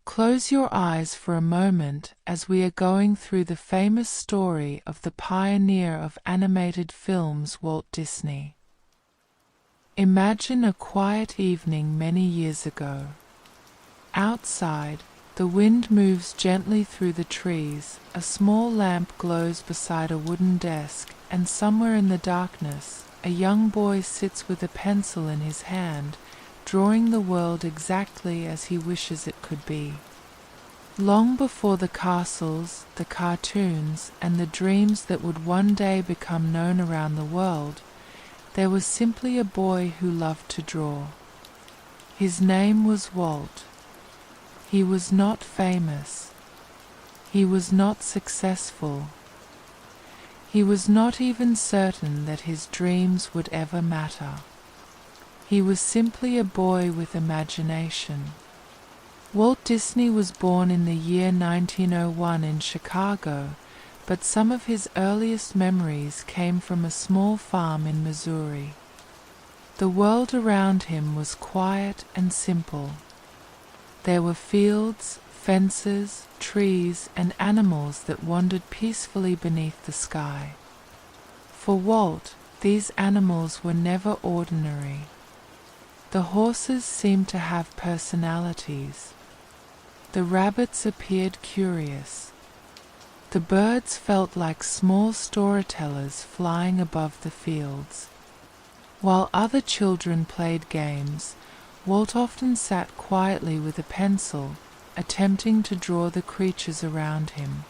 Close your eyes for a moment as we are going through the famous story of the pioneer of animated films, Walt Disney. Imagine a quiet evening many years ago. Outside, the wind moves gently through the trees, a small lamp glows beside a wooden desk, and somewhere in the darkness, a young boy sits with a pencil in his hand, drawing the world exactly as he wishes it could be. Long before the castles, the cartoons, and the dreams that would one day become known around the world, there was simply a boy who loved to draw. His name was Walt. He was not famous. He was not successful. He was not even certain that his dreams would ever matter. He was simply a boy with imagination. Walt Disney was born in the year 1901 in Chicago, but some of his earliest memories came from a small farm in Missouri. The world around him was quiet and simple. There were fields, fences, trees, and animals that wandered peacefully beneath the sky. For Walt, these animals were never ordinary. The horses seemed to have personalities. The rabbits appeared curious. The birds felt like small storytellers flying above the fields. While other children played games, Walt often sat quietly with a pencil, attempting to draw the creatures around him.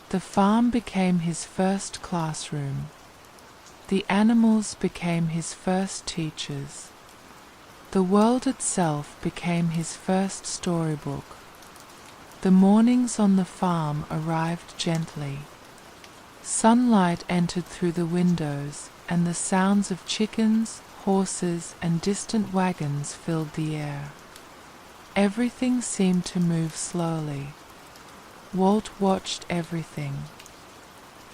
The farm became his first classroom. The animals became his first teachers. The world itself became his first storybook. The mornings on the farm arrived gently. Sunlight entered through the windows, and the sounds of chickens, horses, and distant wagons filled the air. Everything seemed to move slowly. Walt watched everything.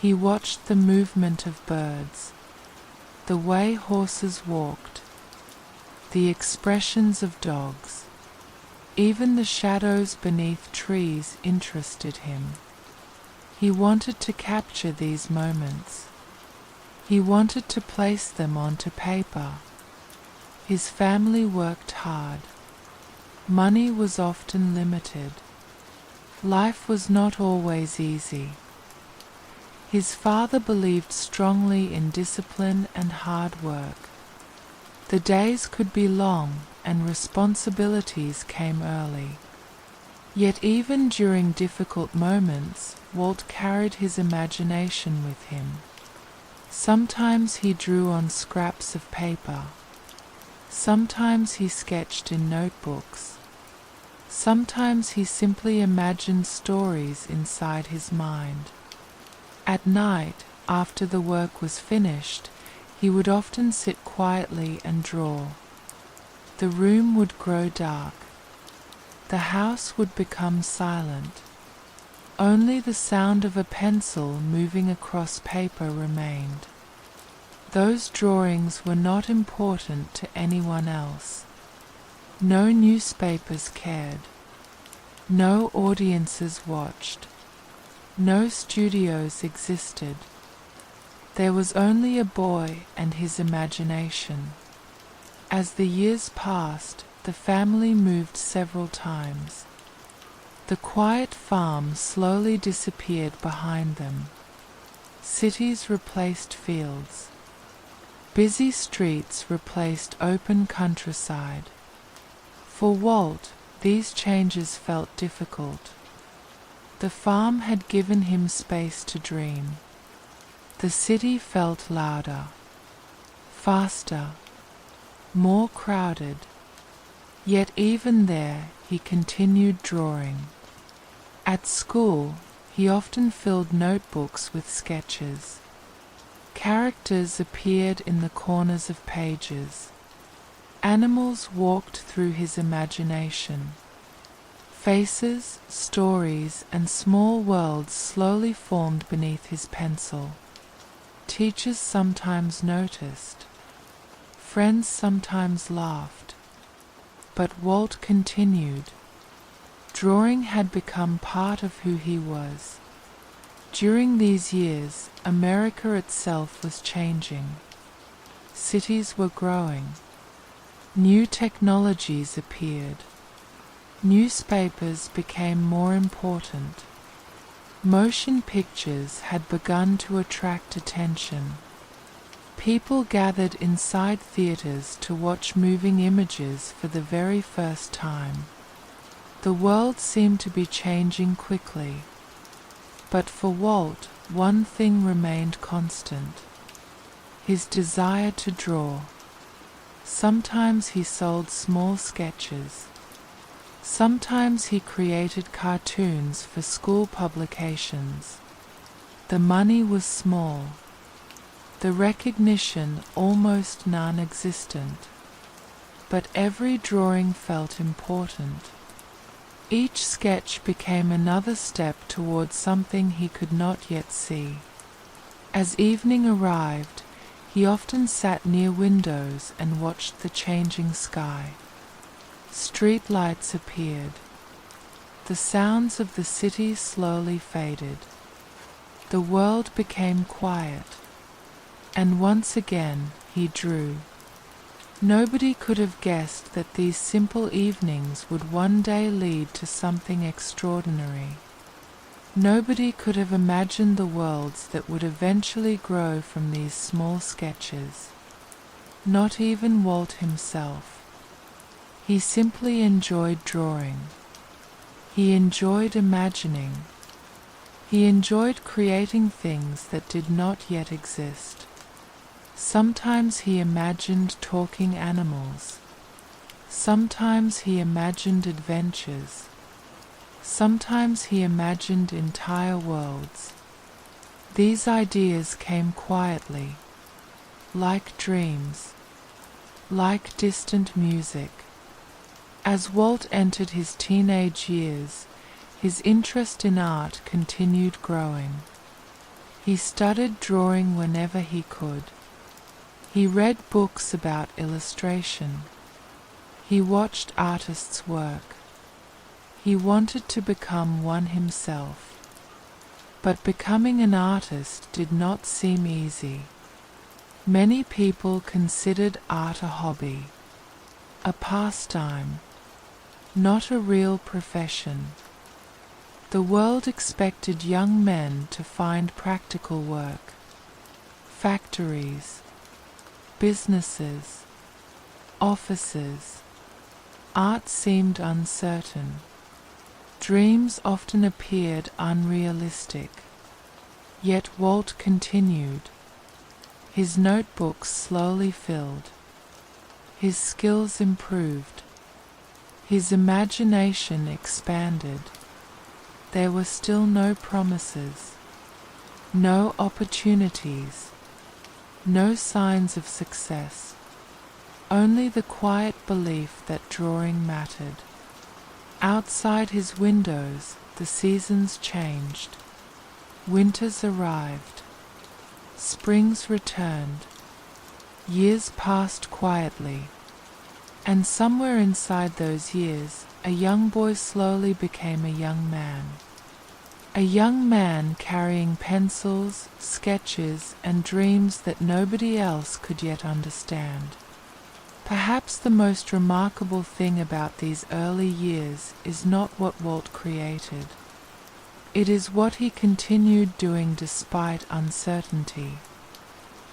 He watched the movement of birds, the way horses walked, the expressions of dogs. Even the shadows beneath trees interested him. He wanted to capture these moments. He wanted to place them onto paper. His family worked hard. Money was often limited. Life was not always easy. His father believed strongly in discipline and hard work. The days could be long, and responsibilities came early. Yet even during difficult moments, Walt carried his imagination with him. Sometimes he drew on scraps of paper. Sometimes he sketched in notebooks. Sometimes he simply imagined stories inside his mind. At night, after the work was finished, he would often sit quietly and draw. The room would grow dark. The house would become silent. Only the sound of a pencil moving across paper remained. Those drawings were not important to anyone else. No newspapers cared. No audiences watched. No studios existed. There was only a boy and his imagination. As the years passed, the family moved several times. The quiet farm slowly disappeared behind them. Cities replaced fields. Busy streets replaced open countryside. For Walt, these changes felt difficult. The farm had given him space to dream. The city felt louder, faster, more crowded. Yet even there he continued drawing. At school, he often filled notebooks with sketches. Characters appeared in the corners of pages. Animals walked through his imagination. Faces, stories, and small worlds slowly formed beneath his pencil. Teachers sometimes noticed. Friends sometimes laughed. But Walt continued. Drawing had become part of who he was. During these years, America itself was changing. Cities were growing. New technologies appeared. Newspapers became more important. Motion pictures had begun to attract attention. People gathered inside theaters to watch moving images for the very first time. The world seemed to be changing quickly. But for Walt, one thing remained constant: his desire to draw. Sometimes he sold small sketches. Sometimes he created cartoons for school publications. The money was small. The recognition almost non-existent. But every drawing felt important. Each sketch became another step towards something he could not yet see. As evening arrived, he often sat near windows and watched the changing sky. Street lights appeared. The sounds of the city slowly faded. The world became quiet. And once again he drew. Nobody could have guessed that these simple evenings would one day lead to something extraordinary. Nobody could have imagined the worlds that would eventually grow from these small sketches. Not even Walt himself. He simply enjoyed drawing. He enjoyed imagining. He enjoyed creating things that did not yet exist. Sometimes he imagined talking animals. Sometimes he imagined adventures. Sometimes he imagined entire worlds. These ideas came quietly, like dreams, like distant music. As Walt entered his teenage years, his interest in art continued growing. He studied drawing whenever he could. He read books about illustration. He watched artists work. He wanted to become one himself. But becoming an artist did not seem easy. Many people considered art a hobby, a pastime, not a real profession. The world expected young men to find practical work. Factories, businesses, offices. Art seemed uncertain. Dreams often appeared unrealistic. Yet Walt continued. His notebooks slowly filled. His skills improved. His imagination expanded. There were still no promises, no opportunities, no signs of success, only the quiet belief that drawing mattered. Outside his windows, the seasons changed. Winters arrived. Springs returned. Years passed quietly. And somewhere inside those years, a young boy slowly became a young man. A young man carrying pencils, sketches, and dreams that nobody else could yet understand. Perhaps the most remarkable thing about these early years is not what Walt created. It is what he continued doing despite uncertainty.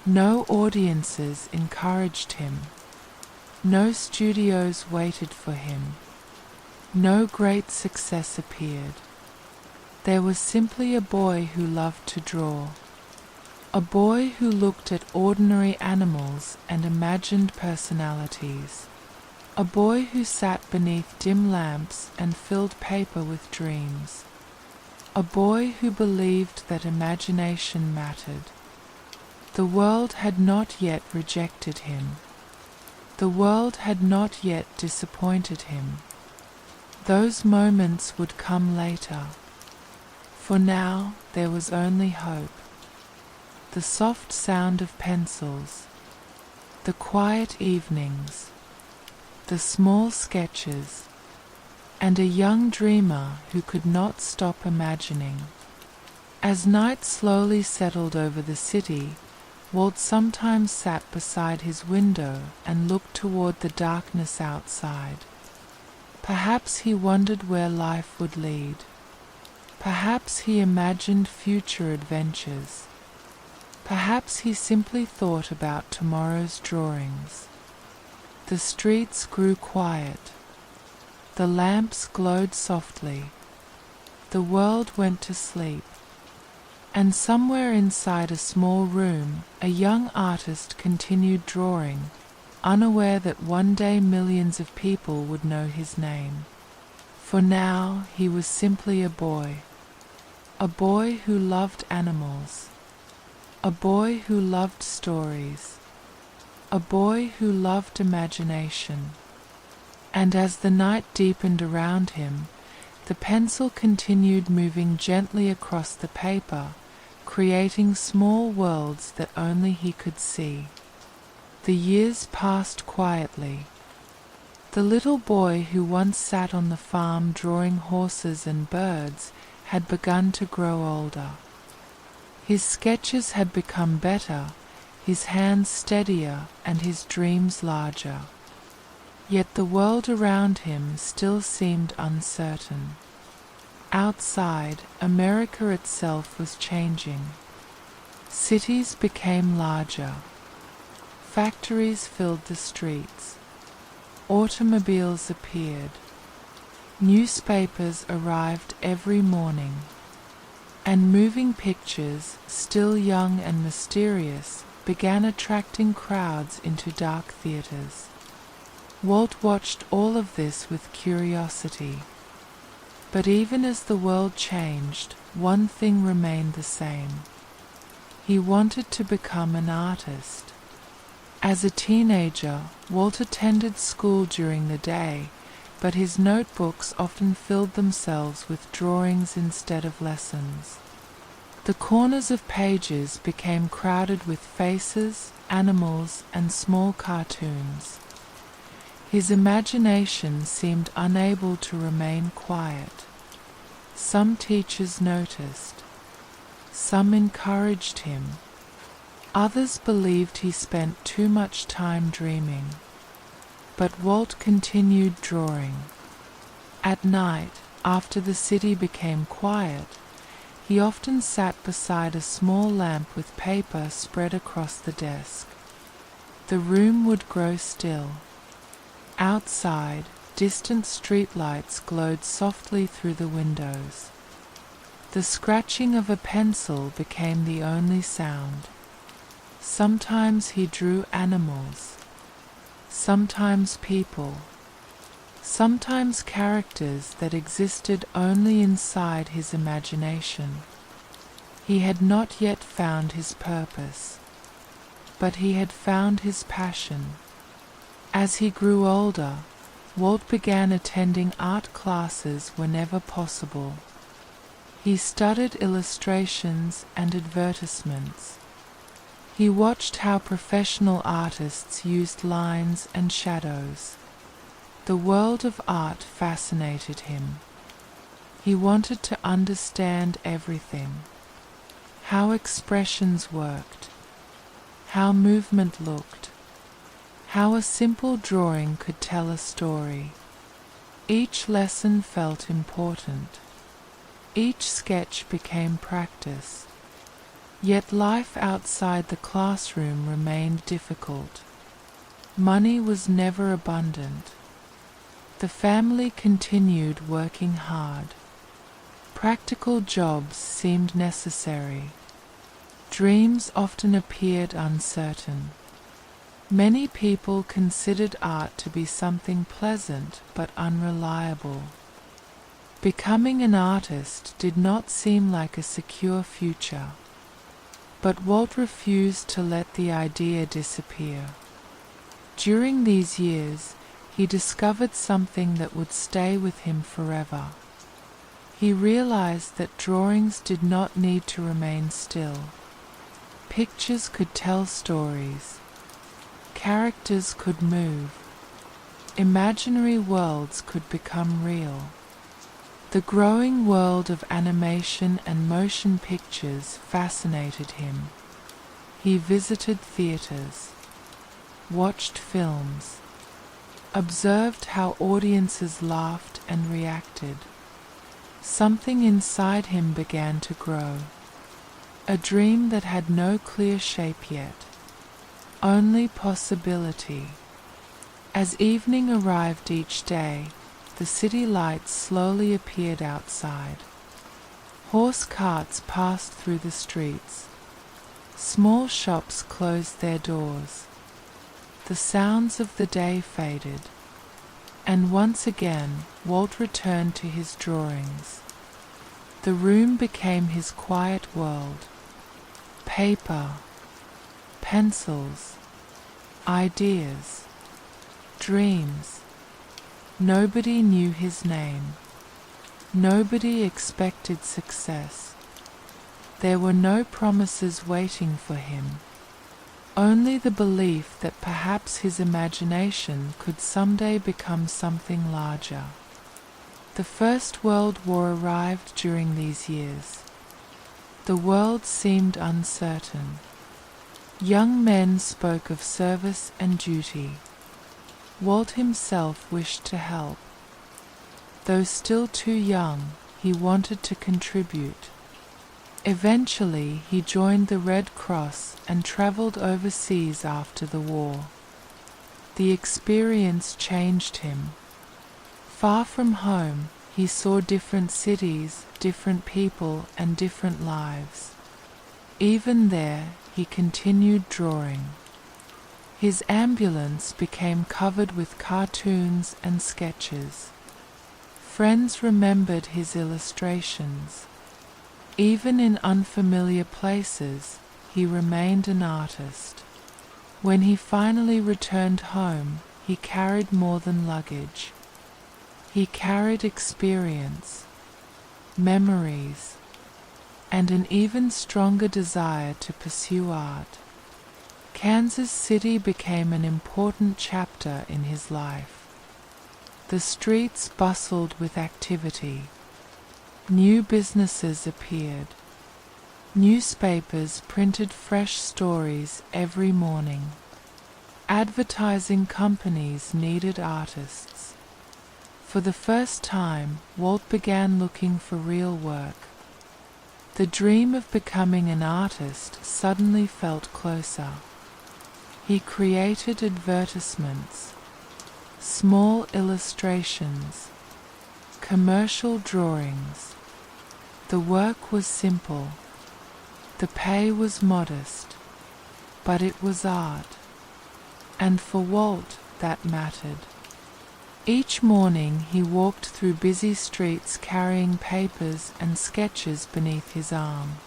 No audiences encouraged him. No studios waited for him. No great success appeared. There was simply a boy who loved to draw. A boy who looked at ordinary animals and imagined personalities. A boy who sat beneath dim lamps and filled paper with dreams. A boy who believed that imagination mattered. The world had not yet rejected him. The world had not yet disappointed him. Those moments would come later. For now there was only hope. The soft sound of pencils, the quiet evenings, the small sketches, and a young dreamer who could not stop imagining. As night slowly settled over the city, Walt sometimes sat beside his window and looked toward the darkness outside. Perhaps he wondered where life would lead. Perhaps he imagined future adventures. Perhaps he simply thought about tomorrow's drawings. The streets grew quiet. The lamps glowed softly. The world went to sleep. And somewhere inside a small room, a young artist continued drawing, unaware that one day millions of people would know his name. For now he was simply a boy who loved animals, a boy who loved stories, a boy who loved imagination. And as the night deepened around him, the pencil continued moving gently across the paper, creating small worlds that only he could see. The years passed quietly. The little boy who once sat on the farm drawing horses and birds had begun to grow older. His sketches had become better, his hands steadier, and his dreams larger. Yet the world around him still seemed uncertain. Outside, America itself was changing. Cities became larger. Factories filled the streets. Automobiles appeared. Newspapers arrived every morning. And moving pictures, still young and mysterious, began attracting crowds into dark theaters. Walt watched all of this with curiosity. But even as the world changed, one thing remained the same. He wanted to become an artist. As a teenager, Walt attended school during the day, but his notebooks often filled themselves with drawings instead of lessons. The corners of pages became crowded with faces, animals, and small cartoons. His imagination seemed unable to remain quiet. Some teachers noticed. Some encouraged him. Others believed he spent too much time dreaming. But Walt continued drawing. At night, after the city became quiet, he often sat beside a small lamp with paper spread across the desk. The room would grow still. Outside, distant streetlights glowed softly through the windows. The scratching of a pencil became the only sound. Sometimes he drew animals, sometimes people, sometimes characters that existed only inside his imagination. He had not yet found his purpose, but he had found his passion. As he grew older, Walt began attending art classes whenever possible. He studied illustrations and advertisements. He watched how professional artists used lines and shadows. The world of art fascinated him. He wanted to understand everything. How expressions worked. How movement looked. How a simple drawing could tell a story. Each lesson felt important. Each sketch became practice. Yet life outside the classroom remained difficult. Money was never abundant. The family continued working hard. Practical jobs seemed necessary. Dreams often appeared uncertain. Many people considered art to be something pleasant but unreliable. Becoming an artist did not seem like a secure future. But Walt refused to let the idea disappear. During these years, he discovered something that would stay with him forever. He realized that drawings did not need to remain still. Pictures could tell stories. Characters could move. imaginary worlds could become real. The growing world of animation and motion pictures fascinated him. He visited theaters, watched films, observed how audiences laughed and reacted. Something inside him began to grow, a dream that had no clear shape yet, only possibility. As evening arrived each day, the city lights slowly appeared outside. Horse carts passed through the streets. Small shops closed their doors. The sounds of the day faded, and once again Walt returned to his drawings. The room became his quiet world. Paper, pencils, ideas, dreams. Nobody knew his name. Nobody expected success. There were no promises waiting for him. Only the belief that perhaps his imagination could someday become something larger. The First World War arrived during these years. The world seemed uncertain. Young men spoke of service and duty. Walt himself wished to help. Though still too young, he wanted to contribute. Eventually, he joined the Red Cross and traveled overseas after the war. The experience changed him. Far from home, he saw different cities, different people, and different lives. Even there, he continued drawing. His ambulance became covered with cartoons and sketches. Friends remembered his illustrations. Even in unfamiliar places, he remained an artist. When he finally returned home, he carried more than luggage. He carried experience, memories, and an even stronger desire to pursue art. Kansas City became an important chapter in his life. The streets bustled with activity. New businesses appeared. Newspapers printed fresh stories every morning. Advertising companies needed artists. For the first time, Walt began looking for real work. The dream of becoming an artist suddenly felt closer. He created advertisements, small illustrations, commercial drawings. The work was simple. The pay was modest, but it was art. And for Walt, that mattered. Each morning he walked through busy streets carrying papers and sketches beneath his arm.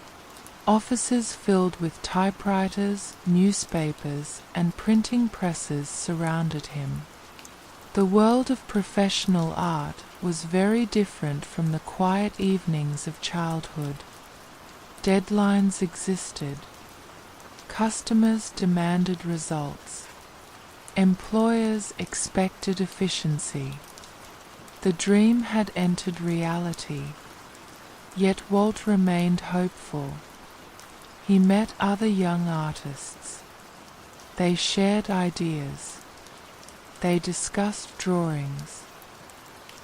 Offices filled with typewriters, newspapers, and printing presses surrounded him. The world of professional art was very different from the quiet evenings of childhood. Deadlines existed. Customers demanded results. Employers expected efficiency. The dream had entered reality, yet Walt remained hopeful. He met other young artists. They shared ideas. They discussed drawings.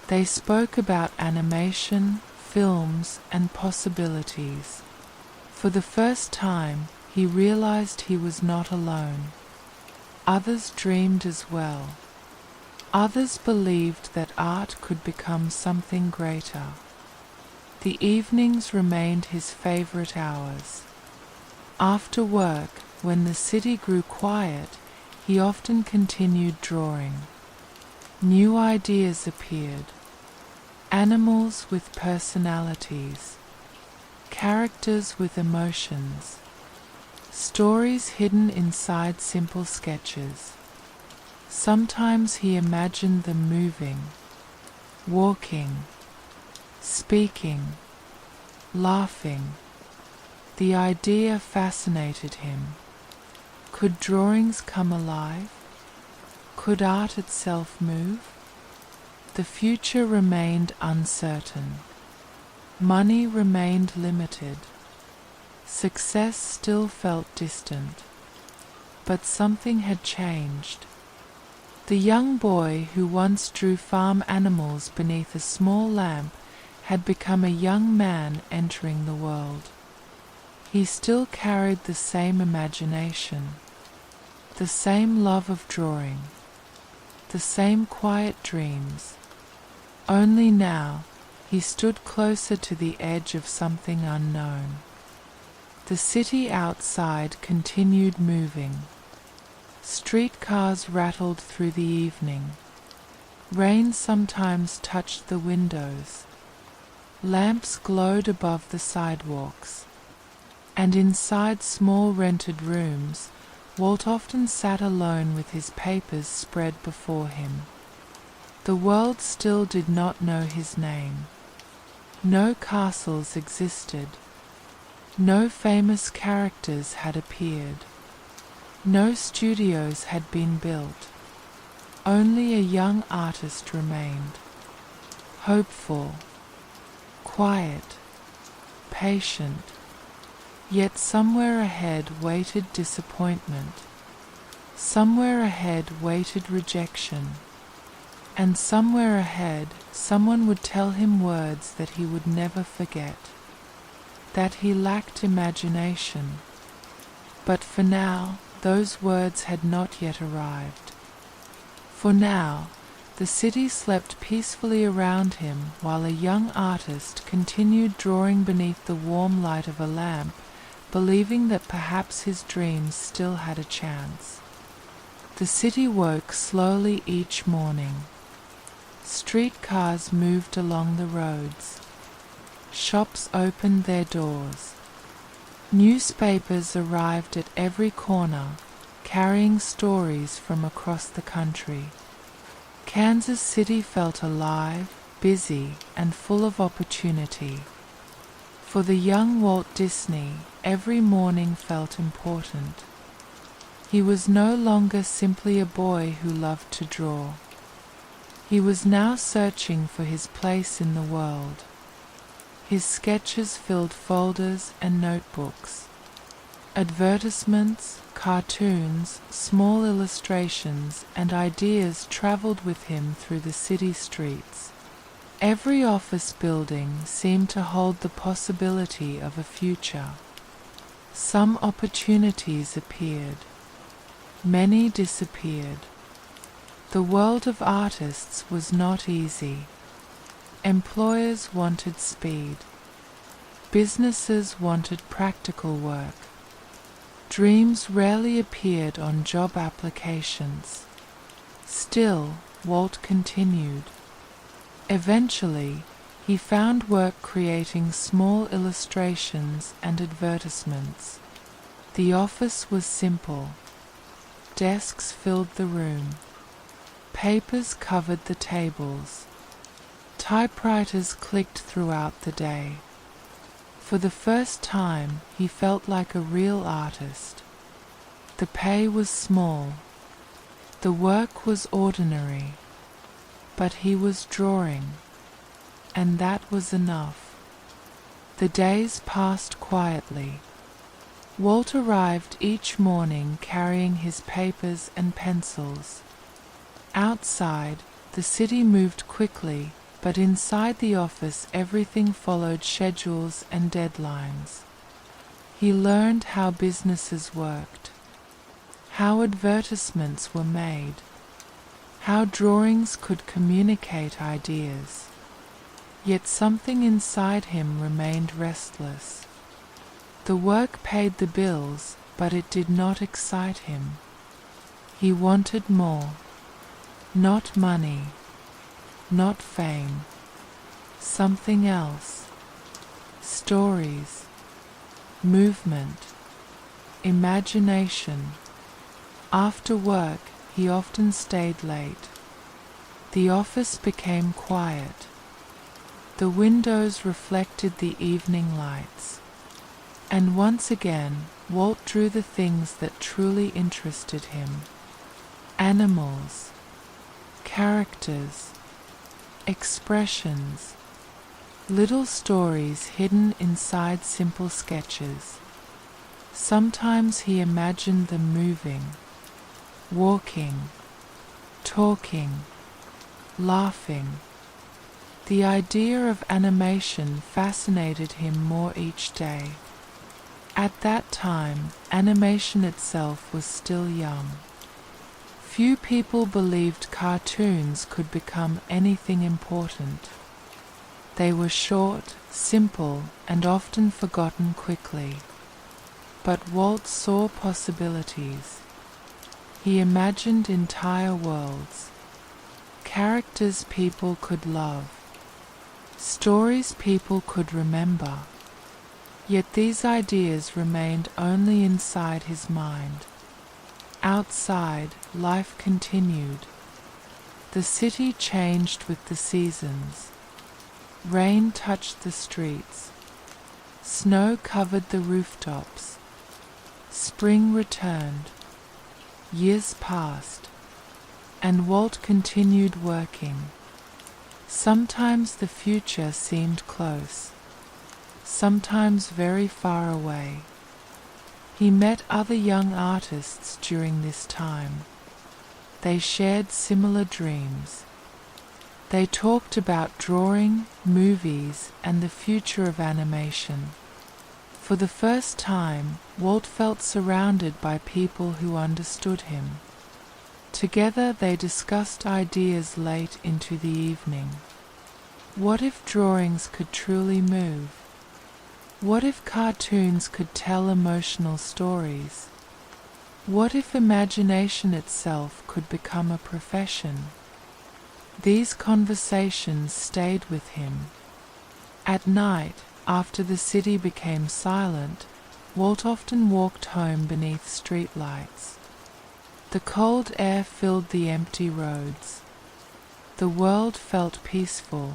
They spoke about animation, films, and possibilities. For the first time, he realized he was not alone. Others dreamed as well. Others believed that art could become something greater. The evenings remained his favorite hours. After work, when the city grew quiet, he often continued drawing. New ideas appeared. Animals with personalities. Characters with emotions. Stories hidden inside simple sketches. Sometimes he imagined them moving, walking, speaking, laughing. The idea fascinated him. Could drawings come alive? Could art itself move? The future remained uncertain. Money remained limited. Success still felt distant. But something had changed. The young boy who once drew farm animals beneath a small lamp had become a young man entering the world. He still carried the same imagination, the same love of drawing, the same quiet dreams. Only now he stood closer to the edge of something unknown. The city outside continued moving. Streetcars rattled through the evening. Rain sometimes touched the windows. Lamps glowed above the sidewalks. And inside small rented rooms, Walt often sat alone with his papers spread before him. The world still did not know his name. No castles existed. No famous characters had appeared. No studios had been built. Only a young artist remained. Hopeful, quiet, patient. Yet somewhere ahead waited disappointment. Somewhere ahead waited rejection. And somewhere ahead someone would tell him words that he would never forget. That he lacked imagination. But for now, those words had not yet arrived. For now, the city slept peacefully around him while a young artist continued drawing beneath the warm light of a lamp, believing that perhaps his dreams still had a chance. The city woke slowly each morning. Streetcars moved along the roads. Shops opened their doors. Newspapers arrived at every corner, carrying stories from across the country. Kansas City felt alive, busy, and full of opportunity. For the young Walt Disney, every morning felt important. He was no longer simply a boy who loved to draw. He was now searching for his place in the world. His sketches filled folders and notebooks. Advertisements, cartoons, small illustrations, and ideas traveled with him through the city streets. Every office building seemed to hold the possibility of a future. Some opportunities appeared. Many disappeared. The world of artists was not easy. Employers wanted speed. Businesses wanted practical work. Dreams rarely appeared on job applications. Still, Walt continued. Eventually, he found work creating small illustrations and advertisements. The office was simple. Desks filled the room. Papers covered the tables. Typewriters clicked throughout the day. For the first time, he felt like a real artist. The pay was small. The work was ordinary. But he was drawing, and that was enough. The days passed quietly. Walt arrived each morning carrying his papers and pencils. Outside, the city moved quickly, but inside the office everything followed schedules and deadlines. He learned how businesses worked, how advertisements were made, how drawings could communicate ideas. Yet something inside him remained restless. The work paid the bills, but it did not excite him. He wanted more. Not money, not fame, something else. Stories, movement, imagination. After work, he often stayed late. The office became quiet. The windows reflected the evening lights. And once again, Walt drew the things that truly interested him. animals, characters, expressions, little stories hidden inside simple sketches. Sometimes he imagined them moving, walking, talking, laughing. The idea of animation fascinated him more each day. At that time, animation itself was still young. Few people believed cartoons could become anything important. They were short, simple, and often forgotten quickly. But Walt saw possibilities. He imagined entire worlds, characters people could love, stories people could remember. Yet these ideas remained only inside his mind. Outside, life continued. The city changed with the seasons. Rain touched the streets. Snow covered the rooftops. Spring returned. Years passed, and Walt continued working. Sometimes the future seemed close, sometimes very far away. He met other young artists during this time. They shared similar dreams. They talked about drawing, movies, and the future of animation. For the first time, Walt felt surrounded by people who understood him. Together they discussed ideas late into the evening. What if drawings could truly move? What if cartoons could tell emotional stories? What if imagination itself could become a profession? These conversations stayed with him. At night, after the city became silent, Walt often walked home beneath streetlights. The cold air filled the empty roads. The world felt peaceful,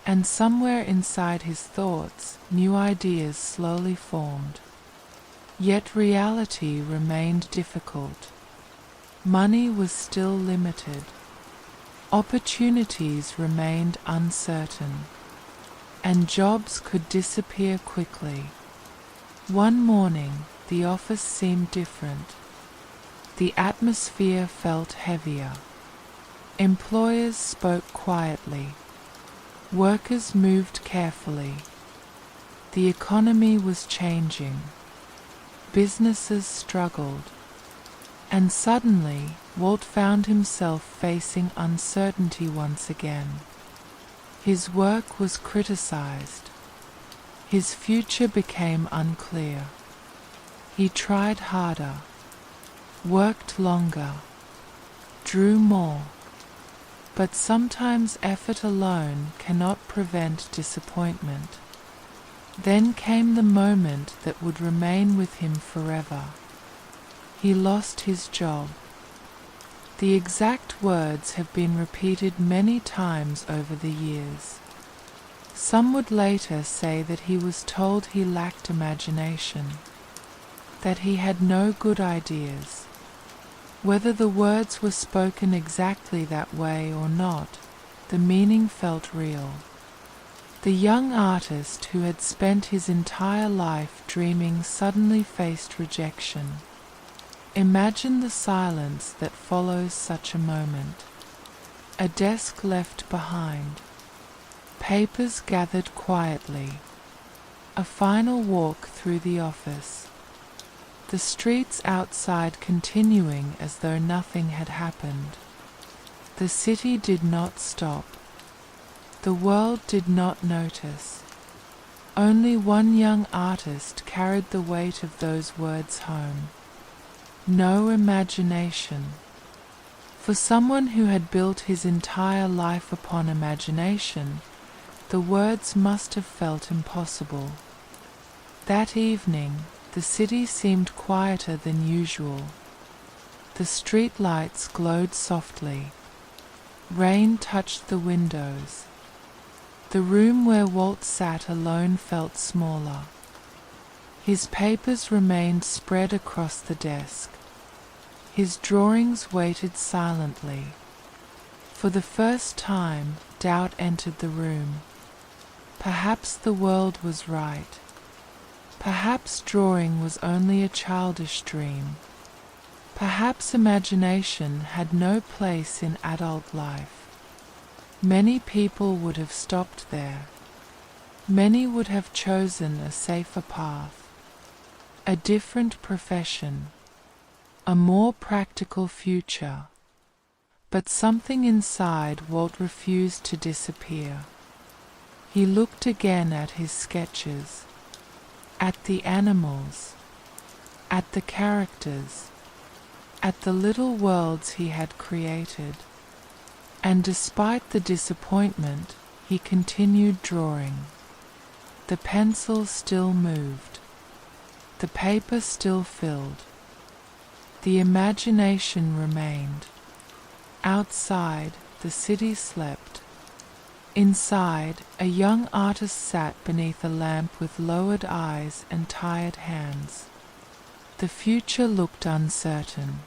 and somewhere inside his thoughts, new ideas slowly formed. Yet reality remained difficult. Money was still limited. Opportunities remained uncertain, and jobs could disappear quickly. One morning, the office seemed different. The atmosphere felt heavier. Employers spoke quietly. Workers moved carefully. The economy was changing. Businesses struggled. And suddenly, Walt found himself facing uncertainty once again. His work was criticized. His future became unclear. He tried harder, worked longer, drew more. But sometimes effort alone cannot prevent disappointment. Then came the moment that would remain with him forever. He lost his job. The exact words have been repeated many times over the years. Some would later say that he was told he lacked imagination, that he had no good ideas. Whether the words were spoken exactly that way or not, the meaning felt real. The young artist who had spent his entire life dreaming suddenly faced rejection. Imagine the silence that follows such a moment. A desk left behind. Papers gathered quietly. A final walk through the office. The streets outside continuing as though nothing had happened. The city did not stop. The world did not notice. Only one young artist carried the weight of those words home. No imagination. For someone who had built his entire life upon imagination, the words must have felt impossible. That evening, the city seemed quieter than usual. The street lights glowed softly. Rain touched the windows. The room where Walt sat alone felt smaller. His papers remained spread across the desk. His drawings waited silently. For the first time, doubt entered the room. Perhaps the world was right. Perhaps drawing was only a childish dream. Perhaps imagination had no place in adult life. Many people would have stopped there. Many would have chosen a safer path, a different profession, a more practical future. But something inside Walt refused to disappear. He looked again at his sketches, at the animals, at the characters, at the little worlds he had created. And despite the disappointment, he continued drawing. The pencil still moved. The paper still filled. The imagination remained. Outside, the city slept. Inside, a young artist sat beneath a lamp with lowered eyes and tired hands. The future looked uncertain.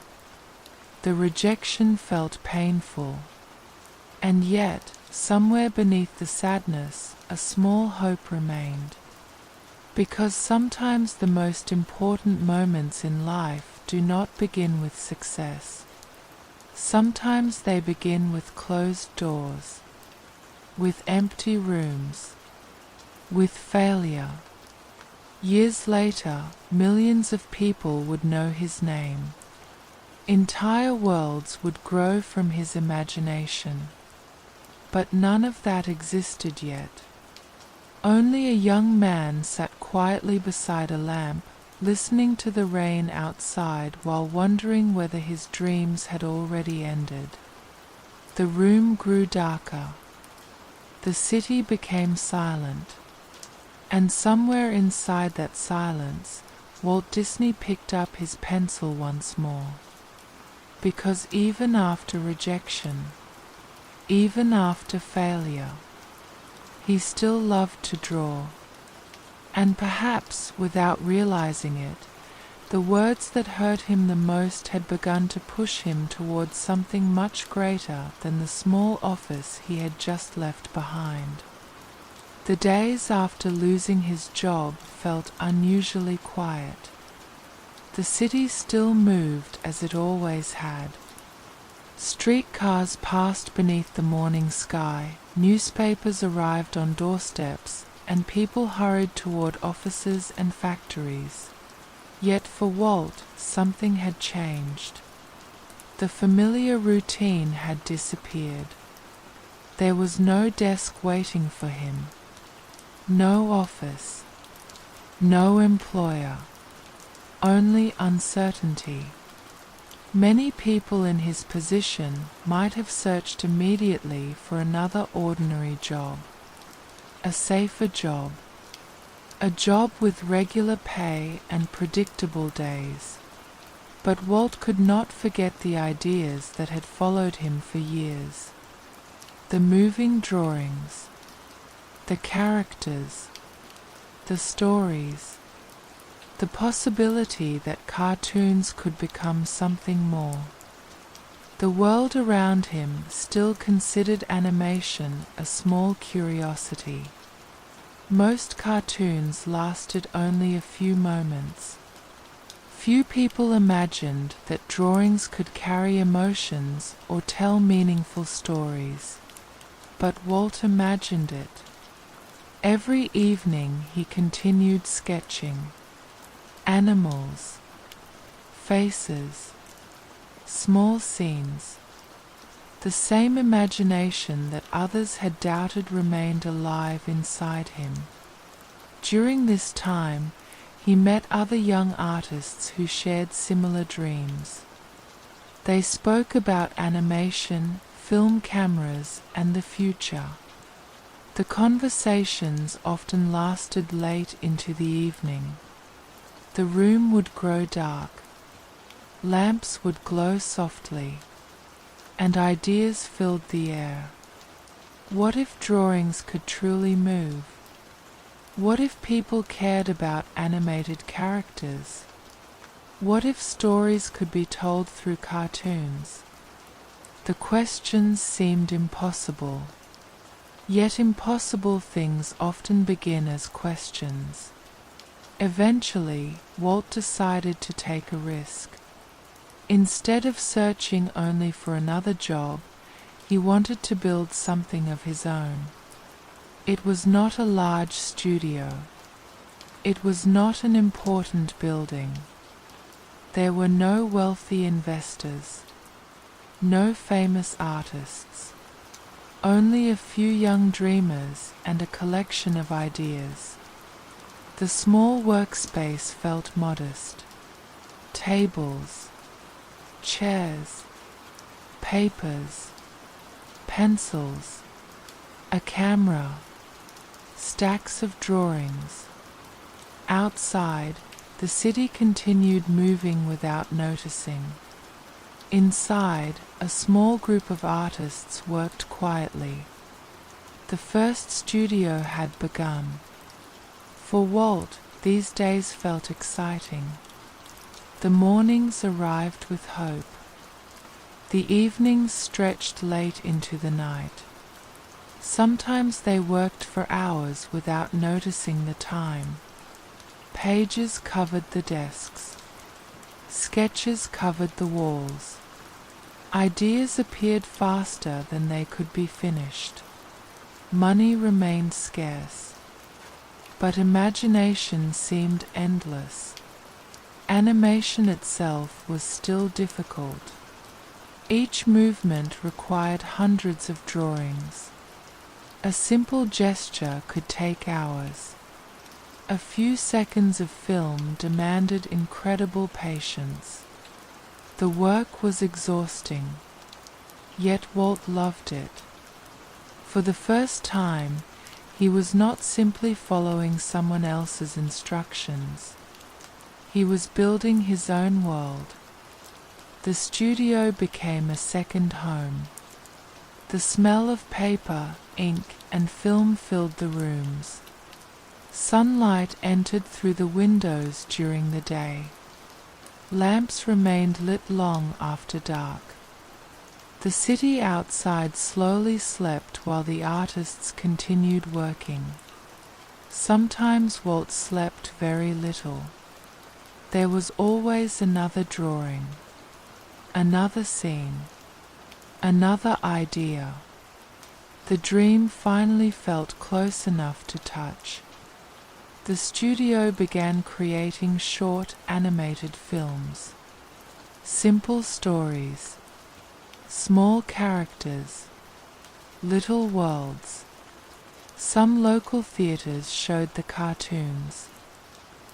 The rejection felt painful. And yet, somewhere beneath the sadness, a small hope remained. Because sometimes the most important moments in life do not begin with success. Sometimes they begin with closed doors, with empty rooms, with failure. Years later, millions of people would know his name. Entire worlds would grow from his imagination. But none of that existed yet. Only a young man sat quietly beside a lamp, listening to the rain outside while wondering whether his dreams had already ended. The room grew darker. The city became silent. And somewhere inside that silence, Walt Disney picked up his pencil once more. Because even after rejection, even after failure, he still loved to draw. And perhaps, without realizing it, the words that hurt him the most had begun to push him towards something much greater than the small office he had just left behind. The days after losing his job felt unusually quiet. The city still moved as it always had. Streetcars passed beneath the morning sky, newspapers arrived on doorsteps, and people hurried toward offices and factories. Yet for Walt, something had changed. The familiar routine had disappeared. There was no desk waiting for him, no office, no employer, only uncertainty. Many people in his position might have searched immediately for another ordinary job, a safer job, a job with regular pay and predictable days. But Walt could not forget the ideas that had followed him for years. The moving drawings, the characters, the stories, the possibility that cartoons could become something more. The world around him still considered animation a small curiosity. Most cartoons lasted only a few moments. Few people imagined that drawings could carry emotions or tell meaningful stories. But Walt imagined it. Every evening he continued sketching. Animals, faces, small scenes. The same imagination that others had doubted remained alive inside him. During this time, he met other young artists who shared similar dreams. They spoke about animation, film cameras, and the future. The conversations often lasted late into the evening. The room would grow dark. Lamps would glow softly, and ideas filled the air. What if drawings could truly move? What if people cared about animated characters? What if stories could be told through cartoons? The questions seemed impossible. Yet impossible things often begin as questions. Eventually, Walt decided to take a risk. Instead of searching only for another job, he wanted to build something of his own. It was not a large studio. It was not an important building. There were no wealthy investors, no famous artists, only a few young dreamers and a collection of ideas. The small workspace felt modest. Tables, chairs, papers, pencils, a camera, stacks of drawings. Outside, the city continued moving without noticing. Inside, a small group of artists worked quietly. The first studio had begun. For Walt, these days felt exciting. The mornings arrived with hope. The evenings stretched late into the night. Sometimes they worked for hours without noticing the time. Pages covered the desks. Sketches covered the walls. Ideas appeared faster than they could be finished. Money remained scarce. But imagination seemed endless. Animation itself was still difficult. Each movement required hundreds of drawings. A simple gesture could take hours. A few seconds of film demanded incredible patience. The work was exhausting, yet Walt loved it. For the first time, he was not simply following someone else's instructions. He was building his own world. The studio became a second home. The smell of paper, ink, and film filled the rooms. Sunlight entered through the windows during the day. Lamps remained lit long after dark. The city outside slowly slept while the artists continued working. Sometimes Walt slept very little. There was always another drawing, another scene, another idea. The dream finally felt close enough to touch. The studio began creating short animated films. Simple stories, small characters, little worlds. Some local theaters showed the cartoons.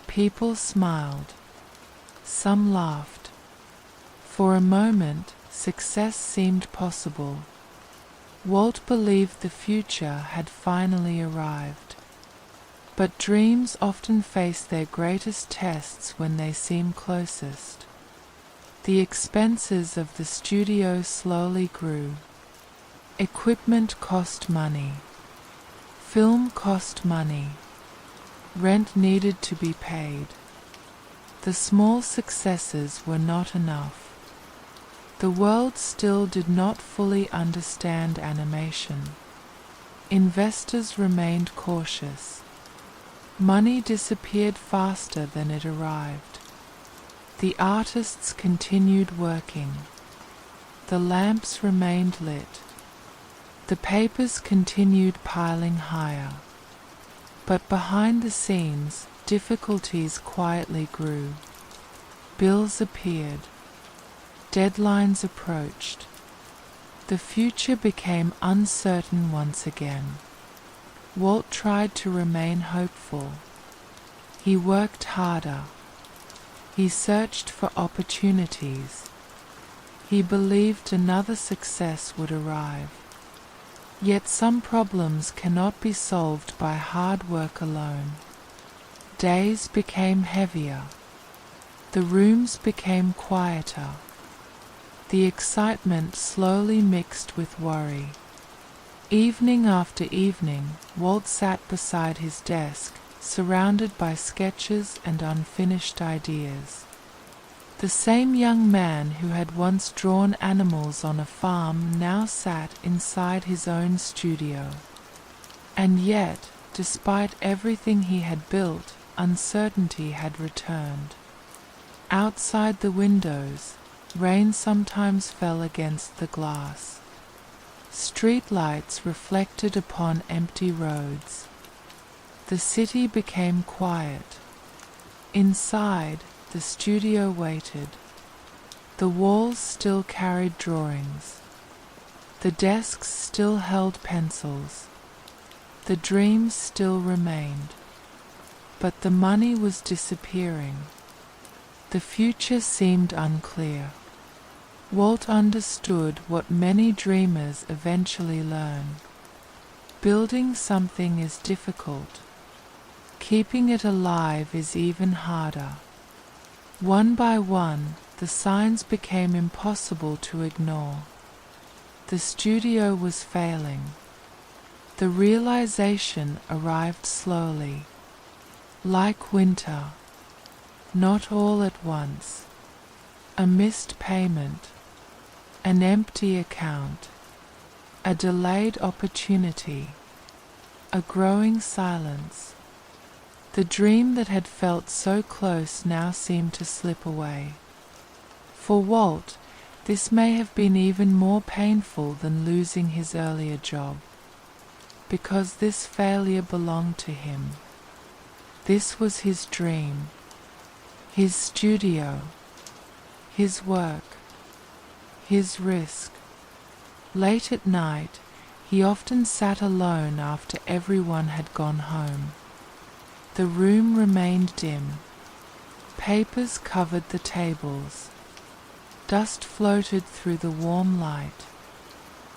People smiled. Some laughed. For a moment, success seemed possible. Walt believed the future had finally arrived. But dreams often face their greatest tests when they seem closest. The expenses of the studio slowly grew. Equipment cost money. Film cost money. Rent needed to be paid. The small successes were not enough. The world still did not fully understand animation. Investors remained cautious. Money disappeared faster than it arrived. The artists continued working. The lamps remained lit. The papers continued piling higher. But behind the scenes, difficulties quietly grew. Bills appeared. Deadlines approached. The future became uncertain once again. Walt tried to remain hopeful. He worked harder. He searched for opportunities. He believed another success would arrive. Yet some problems cannot be solved by hard work alone. Days became heavier. The rooms became quieter. The excitement slowly mixed with worry. Evening after evening, Walt sat beside his desk, surrounded by sketches and unfinished ideas. The same young man who had once drawn animals on a farm now sat inside his own studio. And yet, despite everything he had built, uncertainty had returned. Outside the windows, rain sometimes fell against the glass. Street lights reflected upon empty roads. The city became quiet. Inside, the studio waited. The walls still carried drawings. The desks still held pencils. The dreams still remained. But the money was disappearing. The future seemed unclear. Walt understood what many dreamers eventually learn. Building something is difficult. Keeping it alive is even harder. One by one, the signs became impossible to ignore. The studio was failing. The realization arrived slowly, like winter, not all at once. A missed payment, an empty account, a delayed opportunity, a growing silence. The dream that had felt so close now seemed to slip away. For Walt, this may have been even more painful than losing his earlier job, because this failure belonged to him. This was his dream, his studio, his work, his risk. Late at night, he often sat alone after everyone had gone home. The room remained dim. Papers covered the tables. Dust floated through the warm light.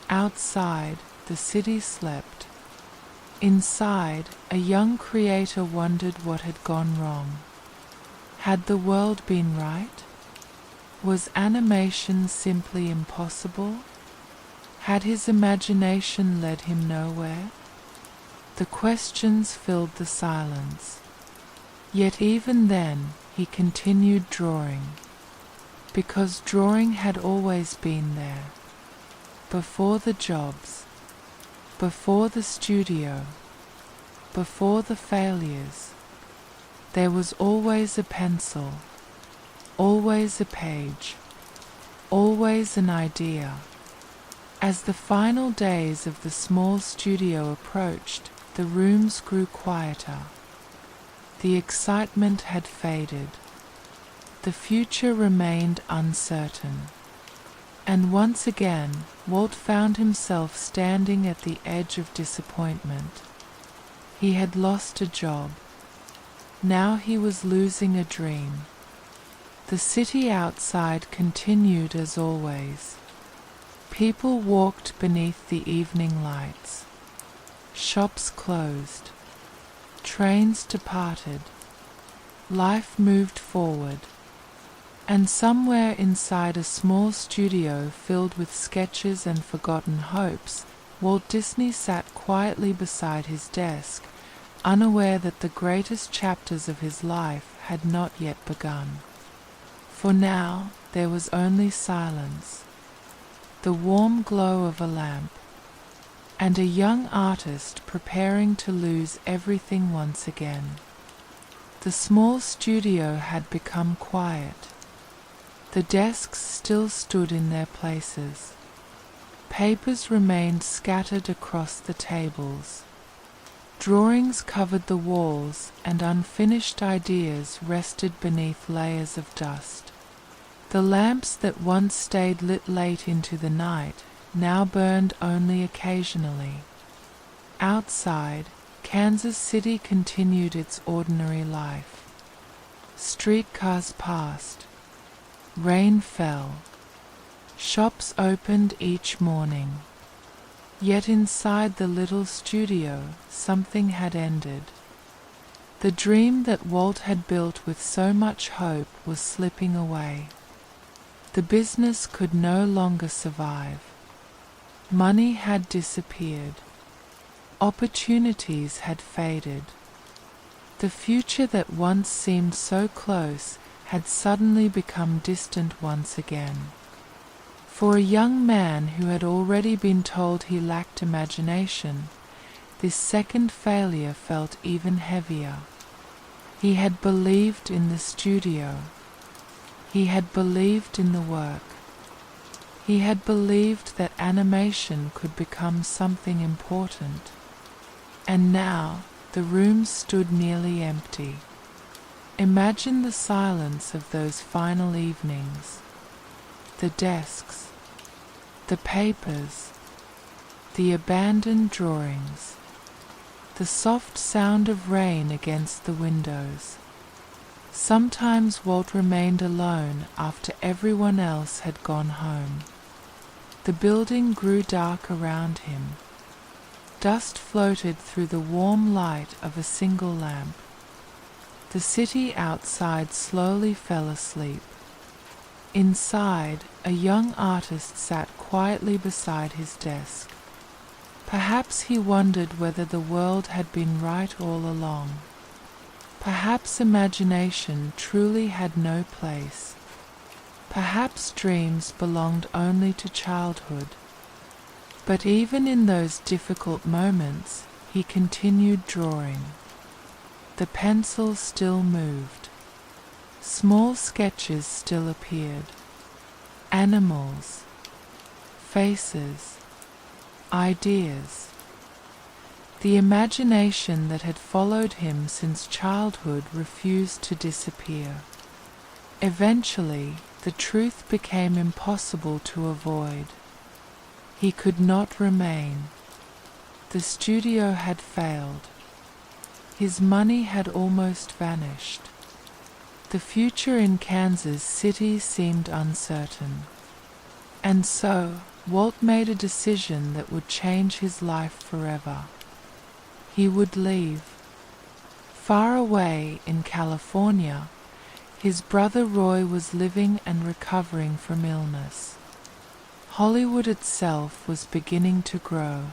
Outside, the city slept. Inside, a young creator wondered what had gone wrong. Had the world been right? Was animation simply impossible? Had his imagination led him nowhere? The questions filled the silence. Yet even then, he continued drawing, because drawing had always been there. Before the jobs, before the studio, before the failures, there was always a pencil, always a page, always an idea. As the final days of the small studio approached, the rooms grew quieter. The excitement had faded. The future remained uncertain. And once again, Walt found himself standing at the edge of disappointment. He had lost a job. Now he was losing a dream. The city outside continued as always. People walked beneath the evening lights. Shops closed. Trains departed. Life moved forward. And somewhere inside a small studio filled with sketches and forgotten hopes, Walt Disney sat quietly beside his desk, unaware that the greatest chapters of his life had not yet begun. For now there was only silence, the warm glow of a lamp, and a young artist preparing to lose everything once again. The small studio had become quiet. The desks still stood in their places. Papers remained scattered across the tables. Drawings covered the walls, and unfinished ideas rested beneath layers of dust. The lamps that once stayed lit late into the night now burned only occasionally. Outside, Kansas City continued its ordinary life. Streetcars passed. Rain fell. Shops opened each morning. Yet inside the little studio, something had ended. The dream that Walt had built with so much hope was slipping away. The business could no longer survive. Money had disappeared. Opportunities had faded. The future that once seemed so close had suddenly become distant once again. For a young man who had already been told he lacked imagination, this second failure felt even heavier. He had believed in the studio. He had believed in the work. He had believed that animation could become something important. And now the room stood nearly empty. Imagine the silence of those final evenings. The desks, the papers, the abandoned drawings, the soft sound of rain against the windows. Sometimes Walt remained alone after everyone else had gone home. The building grew dark around him. Dust floated through the warm light of a single lamp. The city outside slowly fell asleep. Inside, a young artist sat quietly beside his desk. Perhaps he wondered whether the world had been right all along. Perhaps imagination truly had no place. Perhaps dreams belonged only to childhood. But even in those difficult moments, he continued drawing. The pencil still moved. Small sketches still appeared. Animals, faces, ideas. The imagination that had followed him since childhood refused to disappear. Eventually, the truth became impossible to avoid. He could not remain. The studio had failed. His money had almost vanished. The future in Kansas City seemed uncertain. And so, Walt made a decision that would change his life forever. He would leave. Far away in California, his brother Roy was living and recovering from illness. Hollywood itself was beginning to grow.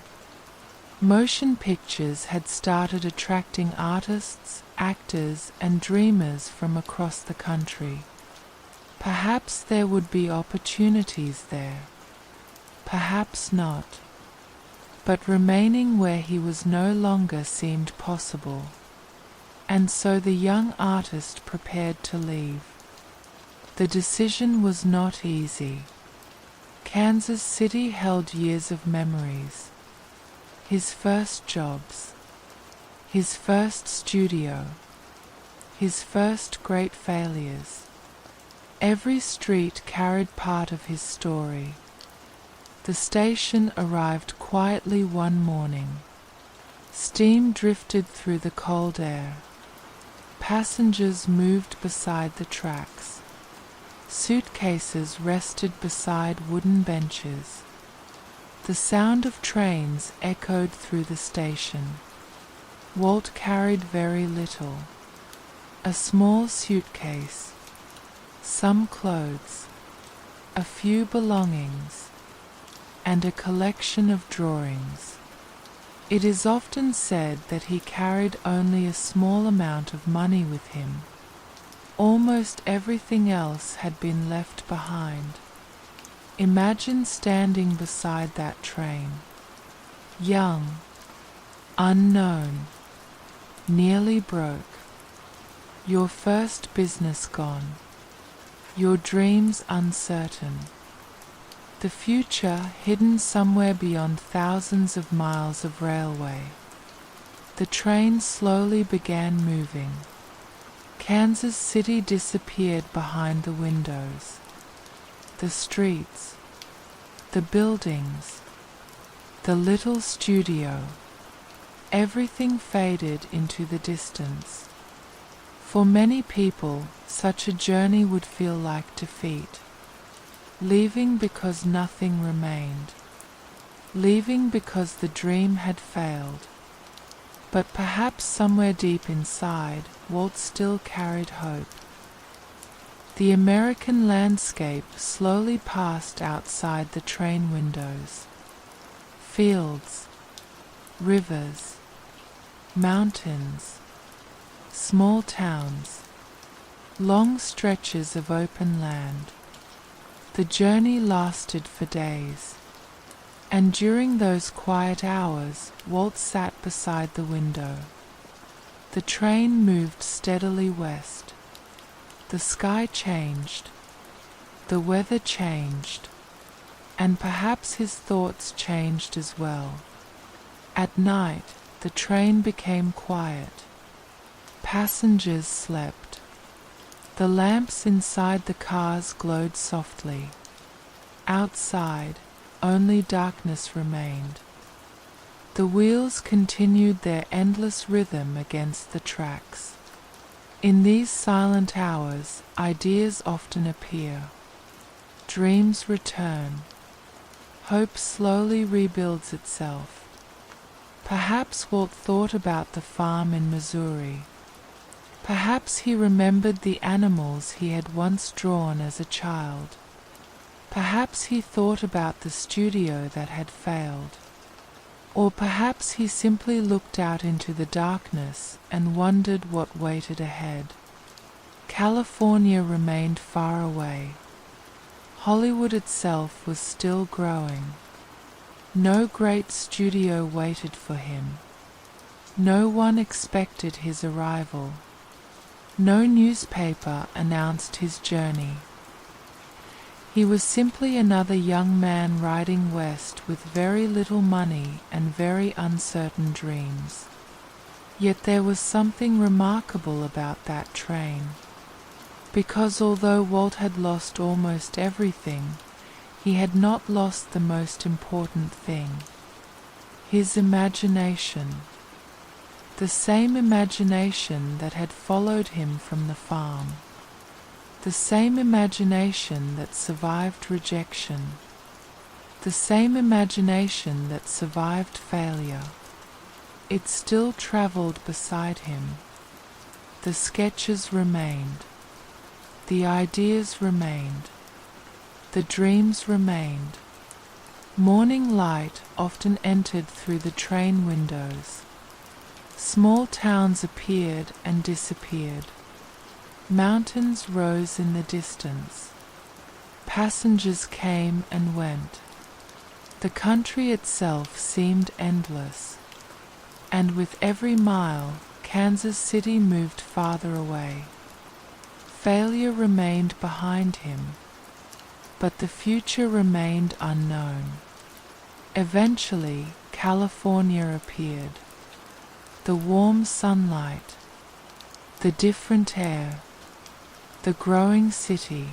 Motion pictures had started attracting artists, actors, and dreamers from across the country. Perhaps there would be opportunities there. Perhaps not. But remaining where he was no longer seemed possible. And so the young artist prepared to leave. The decision was not easy. Kansas City held years of memories. His first jobs, his first studio, his first great failures. Every street carried part of his story. The station arrived quietly one morning. Steam drifted through the cold air. Passengers moved beside the tracks. Suitcases rested beside wooden benches. The sound of trains echoed through the station. Walt carried very little. A small suitcase, some clothes, a few belongings, and a collection of drawings. It is often said that he carried only a small amount of money with him. Almost everything else had been left behind. Imagine standing beside that train, young, unknown, nearly broke, your first business gone, your dreams uncertain, the future hidden somewhere beyond thousands of miles of railway. The train slowly began moving. Kansas City disappeared behind the windows. The streets, the buildings, the little studio, everything faded into the distance. For many people, such a journey would feel like defeat. Leaving because nothing remained. Leaving because the dream had failed. But perhaps somewhere deep inside, Walt still carried hope. The American landscape slowly passed outside the train windows. Fields, rivers, mountains, small towns, long stretches of open land. The journey lasted for days, and during those quiet hours, Walt sat beside the window. The train moved steadily west. The sky changed, the weather changed, and perhaps his thoughts changed as well. At night, the train became quiet. Passengers slept. The lamps inside the cars glowed softly. Outside, only darkness remained. The wheels continued their endless rhythm against the tracks. In these silent hours, ideas often appear. Dreams return. Hope slowly rebuilds itself. Perhaps Walt thought about the farm in Missouri. Perhaps he remembered the animals he had once drawn as a child. Perhaps he thought about the studio that had failed. Or perhaps he simply looked out into the darkness and wondered what waited ahead. California remained far away. Hollywood itself was still growing. No great studio waited for him. No one expected his arrival. No newspaper announced his journey. He was simply another young man riding west with very little money and very uncertain dreams. Yet there was something remarkable about that train, because although Walt had lost almost everything, he had not lost the most important thing: his imagination. The same imagination that had followed him from the farm. The same imagination that survived rejection. The same imagination that survived failure. It still traveled beside him. The sketches remained. The ideas remained. The dreams remained. Morning light often entered through the train windows. Small towns appeared and disappeared. Mountains rose in the distance. Passengers came and went. The country itself seemed endless, and with every mile, Kansas City moved farther away. Failure remained behind him, but the future remained unknown. Eventually, California appeared. The warm sunlight, the different air, the growing city,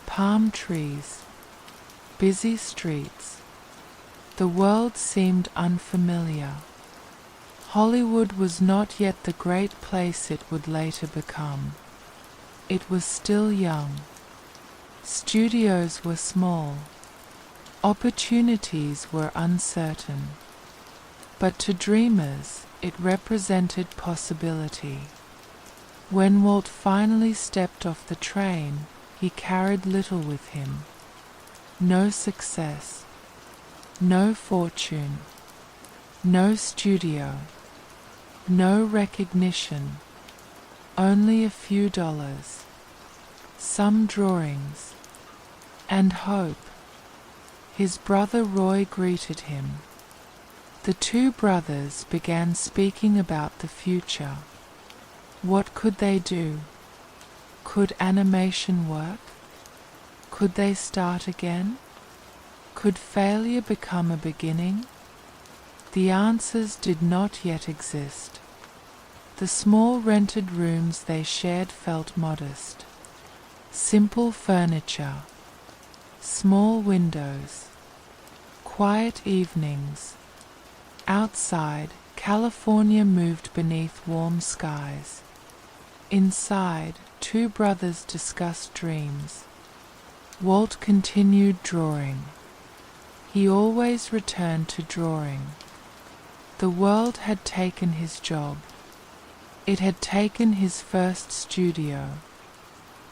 palm trees, busy streets. The world seemed unfamiliar. Hollywood was not yet the great place it would later become. It was still young. Studios were small. Opportunities were uncertain. But to dreamers, it represented possibility. When Walt finally stepped off the train, he carried little with him. No success, no fortune, no studio, no recognition, only a few dollars, some drawings, and hope. His brother Roy greeted him. The two brothers began speaking about the future. What could they do? Could animation work? Could they start again? Could failure become a beginning? The answers did not yet exist. The small rented rooms they shared felt modest. Simple furniture, small windows, quiet evenings. Outside, California moved beneath warm skies. Inside, two brothers discussed dreams. Walt continued drawing. He always returned to drawing. The world had taken his job. It had taken his first studio.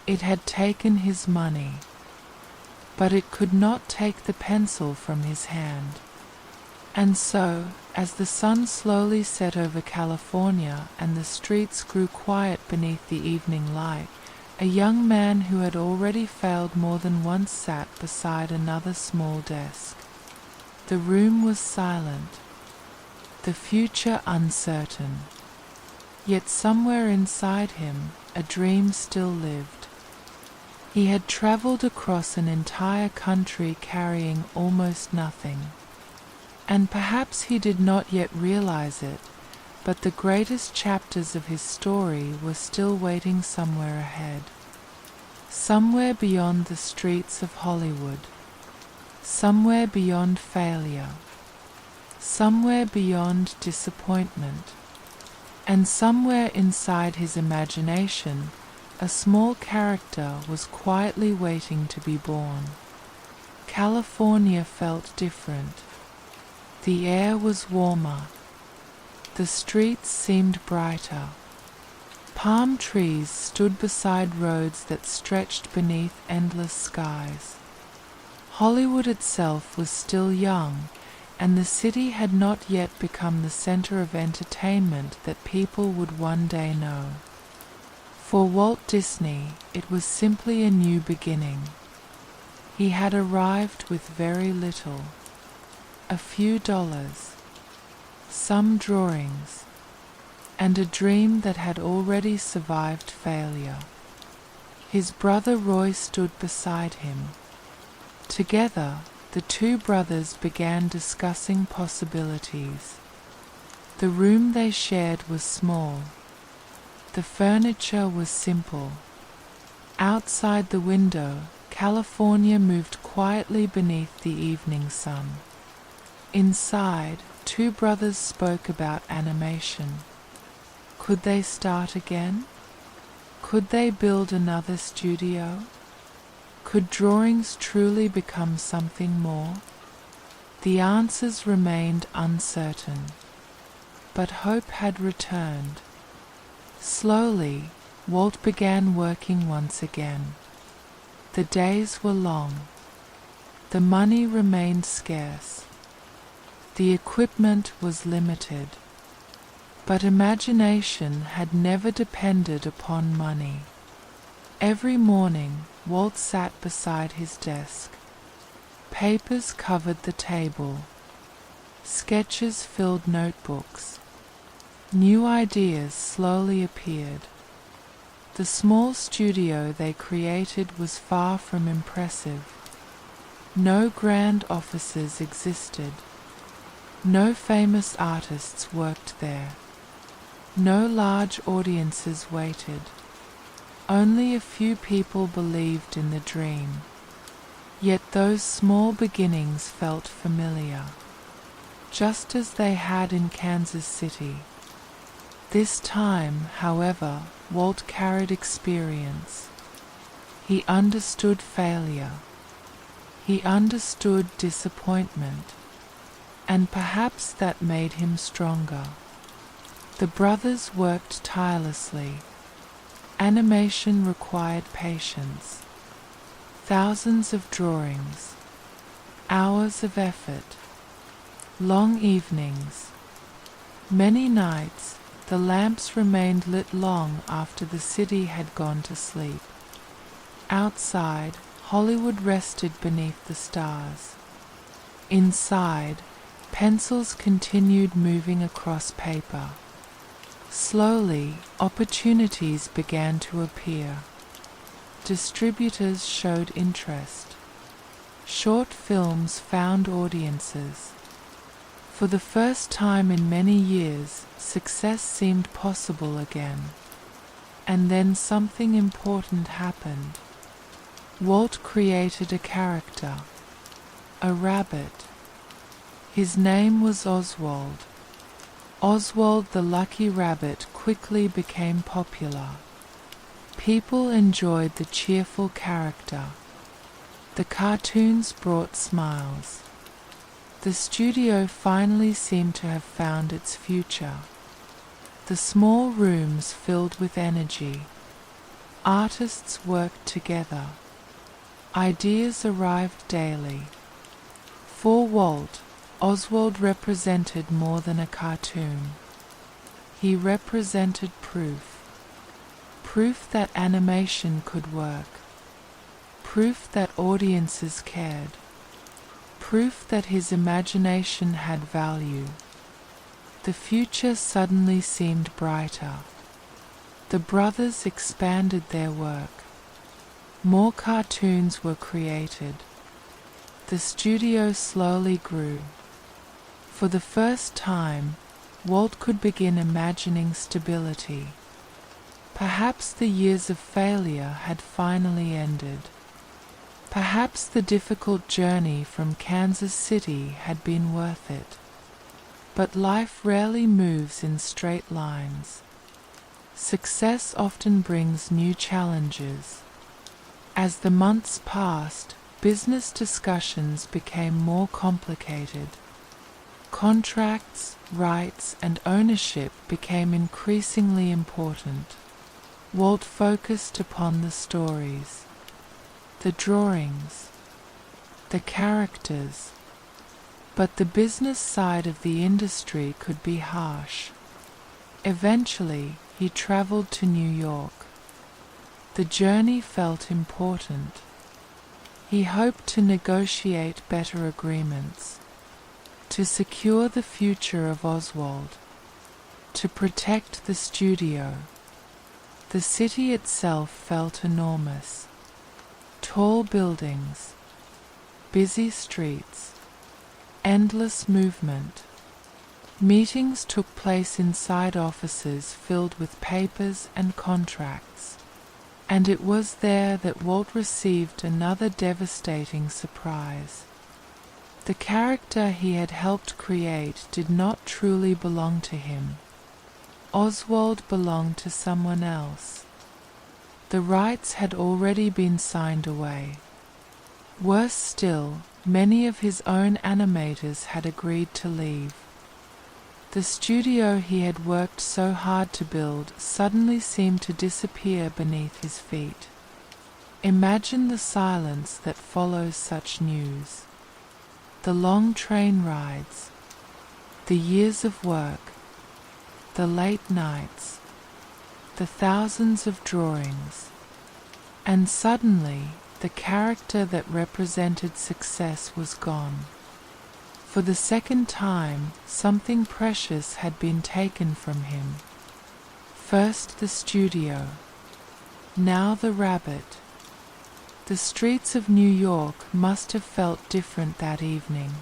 It had taken his money. But it could not take the pencil from his hand. And so, as the sun slowly set over California and the streets grew quiet beneath the evening light, A young man who had already failed more than once sat beside another small desk. The room was silent, the future uncertain. Yet somewhere inside him, a dream still lived. He had traveled across an entire country carrying almost nothing. And perhaps he did not yet realize it, but the greatest chapters of his story were still waiting somewhere ahead. Somewhere beyond the streets of Hollywood. Somewhere beyond failure. Somewhere beyond disappointment. And somewhere inside his imagination, a small character was quietly waiting to be born. California felt different. The air was warmer. The streets seemed brighter. Palm trees stood beside roads that stretched beneath endless skies. Hollywood itself was still young, and the city had not yet become the center of entertainment that people would one day know. For Walt Disney, it was simply a new beginning. He had arrived with very little. A few dollars, some drawings, and a dream that had already survived failure. His brother Roy stood beside him. Together, the two brothers began discussing possibilities. The room they shared was small. The furniture was simple. Outside the window, California moved quietly beneath the evening sun. Inside, two brothers spoke about animation. Could they start again? Could they build another studio? Could drawings truly become something more? The answers remained uncertain, but hope had returned. Slowly, Walt began working once again. The days were long. The money remained scarce. The equipment was limited. But imagination had never depended upon money. Every morning, Walt sat beside his desk. Papers covered the table. Sketches filled notebooks. New ideas slowly appeared. The small studio they created was far from impressive. No grand offices existed. No famous artists worked there. No large audiences waited. Only a few people believed in the dream. Yet those small beginnings felt familiar, just as they had in Kansas City. This time, however, Walt carried experience. He understood failure. He understood disappointment. And perhaps that made him stronger. The brothers worked tirelessly. Animation required patience. Thousands of drawings. Hours of effort. Long evenings. Many nights, the lamps remained lit long after the city had gone to sleep. Outside, Hollywood rested beneath the stars. Inside, pencils continued moving across paper. Slowly, opportunities began to appear. Distributors showed interest. Short films found audiences. For the first time in many years, success seemed possible again. And then something important happened. Walt created a character, a rabbit. His name was Oswald. Oswald the Lucky Rabbit quickly became popular. People enjoyed the cheerful character. The cartoons brought smiles. The studio finally seemed to have found its future. The small rooms filled with energy. Artists worked together. Ideas arrived daily. For Walt, Oswald represented more than a cartoon. He represented proof proof that animation could work, proof that audiences cared, proof that his imagination had value. The future suddenly seemed brighter. The brothers expanded their work. More cartoons were created. The studio slowly grew. For the first time, Walt could begin imagining stability. Perhaps the years of failure had finally ended. Perhaps the difficult journey from Kansas City had been worth it. But life rarely moves in straight lines. Success often brings new challenges. As the months passed, business discussions became more complicated. Contracts, rights, and ownership became increasingly important. Walt focused upon the stories, the drawings, the characters, but the business side of the industry could be harsh. Eventually, he traveled to New York. The journey felt important. He hoped to negotiate better agreements, to secure the future of Oswald, to protect the studio. The city itself felt enormous. Tall buildings, busy streets, endless movement. Meetings took place inside offices filled with papers and contracts. And it was there that Walt received another devastating surprise. The character he had helped create did not truly belong to him. Oswald belonged to someone else. The rights had already been signed away. Worse still, many of his own animators had agreed to leave. The studio he had worked so hard to build suddenly seemed to disappear beneath his feet. Imagine the silence that follows such news. The long train rides, the years of work, the late nights, the thousands of drawings, and suddenly the character that represented success was gone. For the second time, something precious had been taken from him. First the studio, now the rabbit. The streets of New York must have felt different that evening.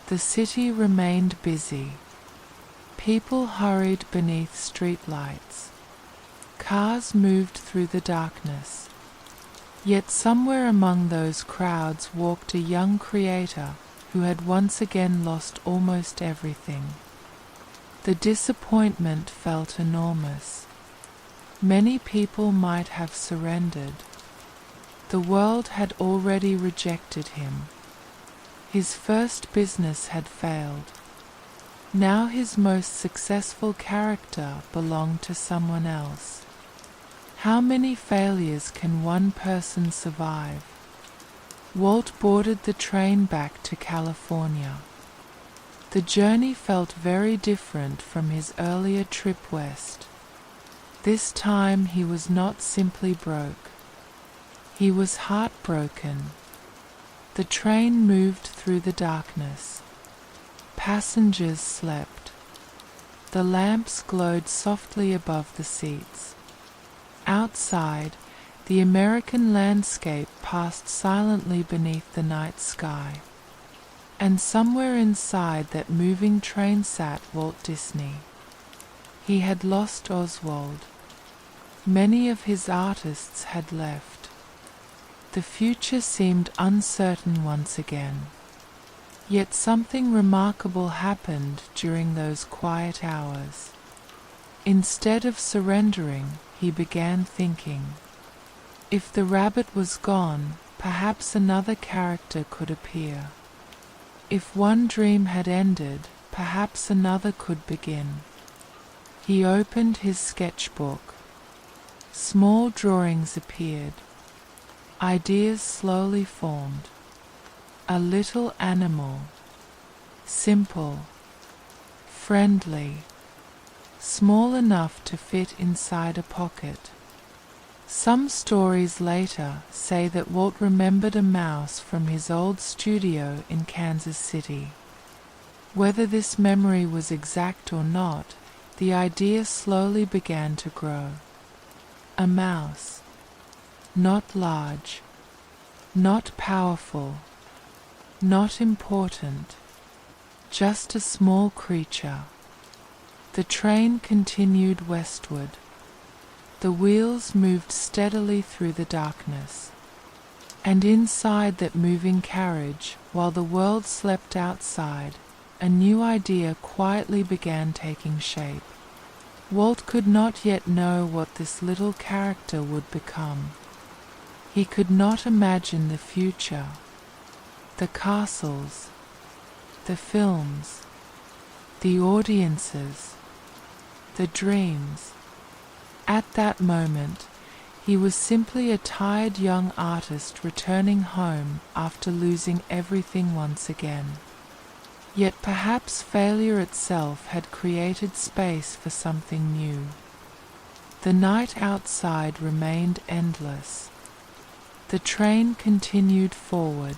The city remained busy. People hurried beneath streetlights. Cars moved through the darkness. Yet somewhere among those crowds walked a young creator who had once again lost almost everything. The disappointment felt enormous. Many people might have surrendered. The world had already rejected him. His first business had failed. Now his most successful character belonged to someone else. How many failures can one person survive? Walt boarded the train back to California. The journey felt very different from his earlier trip west. This time he was not simply broke. He was heartbroken. The train moved through the darkness. Passengers slept. The lamps glowed softly above the seats. Outside, the American landscape passed silently beneath the night sky. And somewhere inside that moving train sat Walt Disney. He had lost Oswald. Many of his artists had left. The future seemed uncertain once again. Yet something remarkable happened during those quiet hours. Instead of surrendering, he began thinking. If the rabbit was gone, perhaps another character could appear. If one dream had ended, perhaps another could begin. He opened his sketchbook. Small drawings appeared. Ideas slowly formed. A little animal. Simple. Friendly. Small enough to fit inside a pocket. Some stories later say that Walt remembered a mouse from his old studio in Kansas City. Whether this memory was exact or not, the idea slowly began to grow. A mouse. Not large. Not powerful. Not important. Just a small creature. The train continued westward. The wheels moved steadily through the darkness. And inside that moving carriage, while the world slept outside, a new idea quietly began taking shape. Walt could not yet know what this little character would become. He could not imagine the future, the castles, the films, the audiences, the dreams. At that moment, he was simply a tired young artist returning home after losing everything once again. Yet perhaps failure itself had created space for something new. The night outside remained endless. The train continued forward,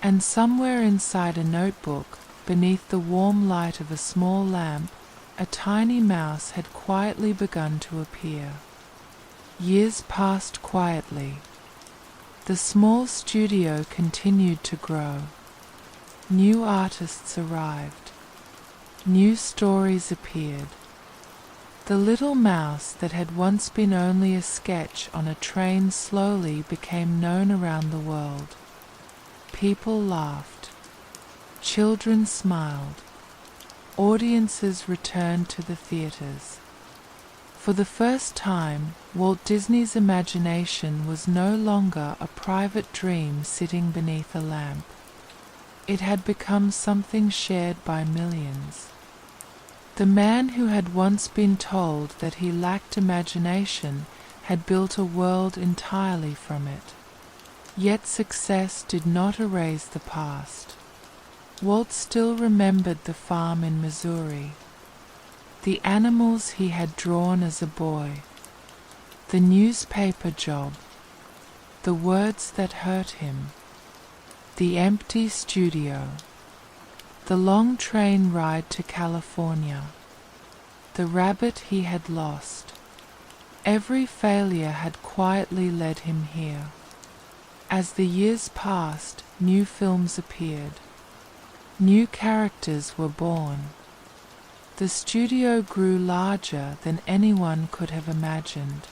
and somewhere inside a notebook, beneath the warm light of a small lamp, a tiny mouse had quietly begun to appear. Years passed quietly. The small studio continued to grow. New artists arrived. New stories appeared. The little mouse that had once been only a sketch on a train slowly became known around the world. People laughed. Children smiled. Audiences returned to the theaters. For the first time, Walt Disney's imagination was no longer a private dream sitting beneath a lamp. It had become something shared by millions. The man who had once been told that he lacked imagination had built a world entirely from it. Yet success did not erase the past. Walt still remembered the farm in Missouri, the animals he had drawn as a boy, the newspaper job, the words that hurt him, the empty studio, the long train ride to California, the rabbit he had lost. Every failure had quietly led him here. As the years passed, new films appeared. New characters were born. The studio grew larger than anyone could have imagined.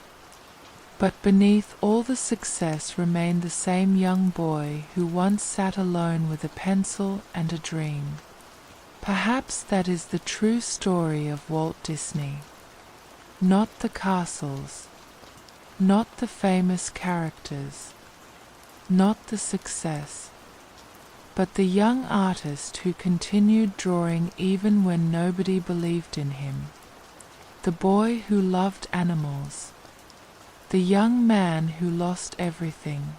But beneath all the success remained the same young boy who once sat alone with a pencil and a dream. Perhaps that is the true story of Walt Disney. Not the castles, not the famous characters, not the success, but the young artist who continued drawing even when nobody believed in him. The boy who loved animals. The young man who lost everything.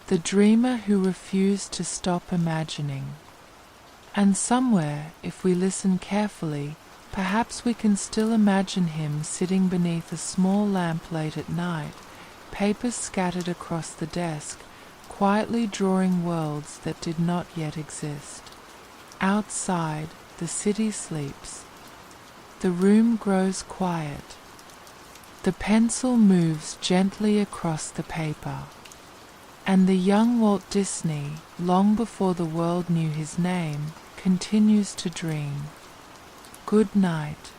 The dreamer who refused to stop imagining. And somewhere, if we listen carefully, perhaps we can still imagine him sitting beneath a small lamp late at night, papers scattered across the desk, quietly drawing worlds that did not yet exist. Outside, the city sleeps. The room grows quiet. The pencil moves gently across the paper. And the young Walt Disney, long before the world knew his name, continues to dream. Good night.